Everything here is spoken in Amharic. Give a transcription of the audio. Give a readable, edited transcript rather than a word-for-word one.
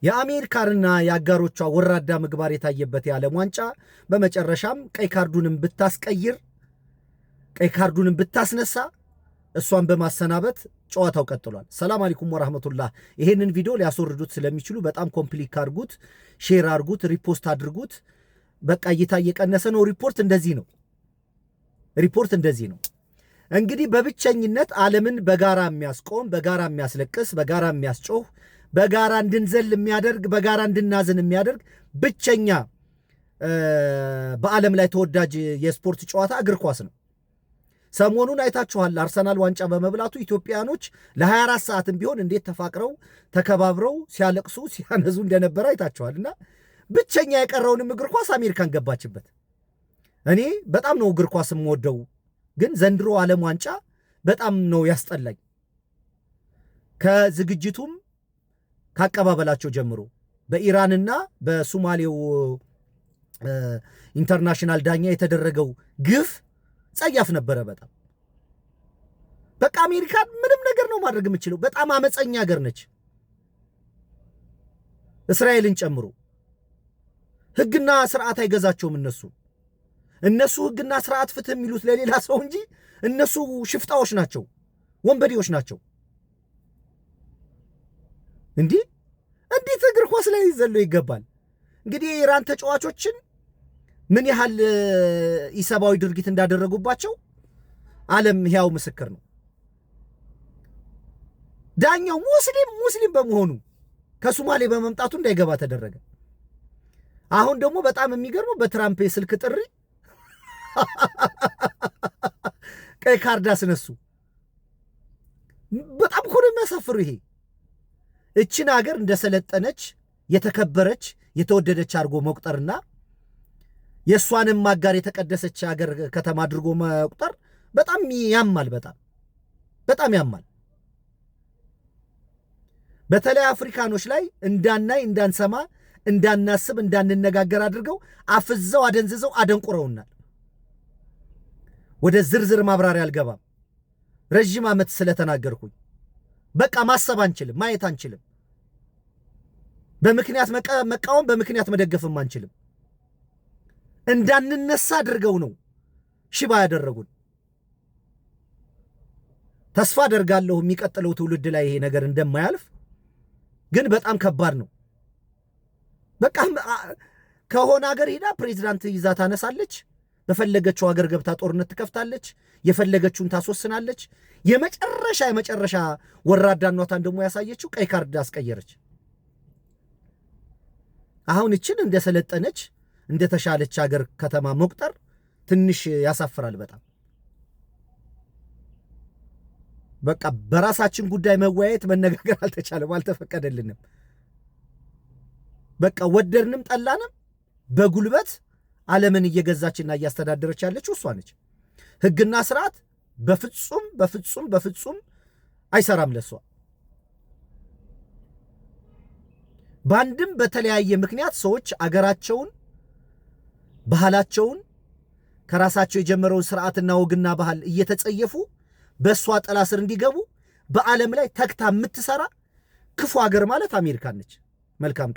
የአሜሪካንና የአጋሮቿ ወራዳ ምግባር የታየበት የዓለም ዋንጫ በመጨረሻም ቀይ ካርዱንም ብታስነሳ እሷን በማሰናበት ጨዋታው ቀጥሏል። ሰላም አለይኩም ወራህመቱላህ። ይሄንን ቪዲዮ ሊያስወርዱት ስለሚችሉ በጣም ኮምፕሊክ አድርጉት፣ ሼር አድርጉት፣ ሪፖስት አድርጉት። በቃ እይታ እየቀነሰ ነው። ሪፖርት እንደዚህ ነው። እንግዲህ በብቸኝነት ዓለምን በጋራ የሚያስቆም፣ በጋራ የሚያስለቅስ፣ በጋራ የሚያስጮህ፣ በጋራ እንድንዘል የሚያደርግ፣ በጋራ እንድናዝን የሚያደርግ ብቸኛ በዓለም ላይ ተወዳጅ የስፖርት ጨዋታ እግር ኳስ ነው። ሰሞኑን አይታችኋል። አርሰናል ዋንጫ በመብላቱ ኢትዮጵያኖች ለ24 ሰዓትም ቢሆን እንዴት ተፋቅረው ተከባብረው ሲያለቅሱ ሲያነዙ እንደነበረ አይታችኋልና ብቸኛ የቀረውንም እግር ኳስ አሜሪካን ገባችበት። እኔ በጣም ነው እግር ኳስ የምወደው፣ ግን ዘንድሮ ዓለም ዋንጫ በጣም ነው ያስጠላኝ። ከዝግጅቱም ካቀባበላቸው ጀምሮ በኢራንና በሶማሌው ኢንተርናሽናል ዳኛ የተደረገው ግፍ ጸያፍ ነበረ። በቃ አሜሪካን ምንም ነገር ነው ማድረግ የምችለው። በጣም አመፀኛ ሀገር ነች፣ እስራኤልን ጨምሮ። ህግና ስርዓት አይገዛቸውም። እነሱ ህግና ስርዓት ፍትህ የሚሉት ለሌላ ሰው እንጂ እነሱ ሽፍጣዎች ናቸው፣ ወንበዴዎች ናቸው። እንዴት እግር ኳስ ላይ ዘሎ ይገባል? እንግዲህ የኢራን ተጫዋቾችን ምን ያህል ኢሰባዊ ድርጊት እንዳደረጉባቸው ዓለም ሕያው ምስክር ነው። ዳኛው ሙስሊም በመሆኑ ከሶማሌ በመምጣቱ እንዳይገባ ተደረገ። አሁን ደግሞ በጣም የሚገርመው በትራምፕ የስልክ ጥሪ ቀይ ካርድ አስነሱ። በጣም እኮ ነው የሚያሳፍሩ። ይሄ እችን ሀገር እንደሰለጠነች የተከበረች የተወደደች አድርጎ መቁጠርና የእሷንም ማጋር የተቀደሰች ሀገር ከተማ አድርጎ መቁጠር በጣም ያማል። በጣም ያማል። በተለይ አፍሪካኖች ላይ እንዳናይ፣ እንዳንሰማ፣ እንዳናስብ፣ እንዳንነጋገር አድርገው አፍዘው አደንዝዘው አደንቁረውናል። ወደ ዝርዝር ማብራሪያ አልገባም፣ ረጅም ዓመት ስለተናገርኩኝ። በቃ ማሰብ አንችልም፣ ማየት አንችልም። በምክንያት መቃወም፣ በምክንያት መደገፍም አንችልም። እንዳንነሳ አድርገው ነው ሽባ ያደረጉን። ተስፋ አደርጋለሁ የሚቀጥለው ትውልድ ላይ ይሄ ነገር እንደማያልፍ፣ ግን በጣም ከባድ ነው። በቃ ከሆነ ሀገር ሄዳ ፕሬዚዳንት ይዛ ታነሳለች፣ በፈለገችው ሀገር ገብታ ጦርነት ትከፍታለች፣ የፈለገችውን ታስወስናለች። የመጨረሻ ወራዳነቷን ደግሞ ያሳየችው ቀይ ካርድ አስቀየረች። አሁን እችን እንደሰለጠነች እንደተሻለች ሀገር ከተማ መቁጠር ትንሽ ያሳፍራል በጣም። በቃ በራሳችን ጉዳይ መወያየት መነጋገር አልተቻለም፣ አልተፈቀደልንም። በቃ ወደድንም ጠላንም በጉልበት ዓለምን እየገዛችና እያስተዳደረች ያለችው እሷ ነች። ህግና ስርዓት በፍጹም አይሰራም ለሷ። በአንድም በተለያየ ምክንያት ሰዎች አገራቸውን፣ ባህላቸውን፣ ከራሳቸው የጀመረውን ስርዓትና ወግና ባህል እየተጸየፉ በእሷ ጥላ ስር እንዲገቡ በዓለም ላይ ተግታ የምትሰራ ክፉ ሀገር ማለት አሜሪካን ነች። መልካም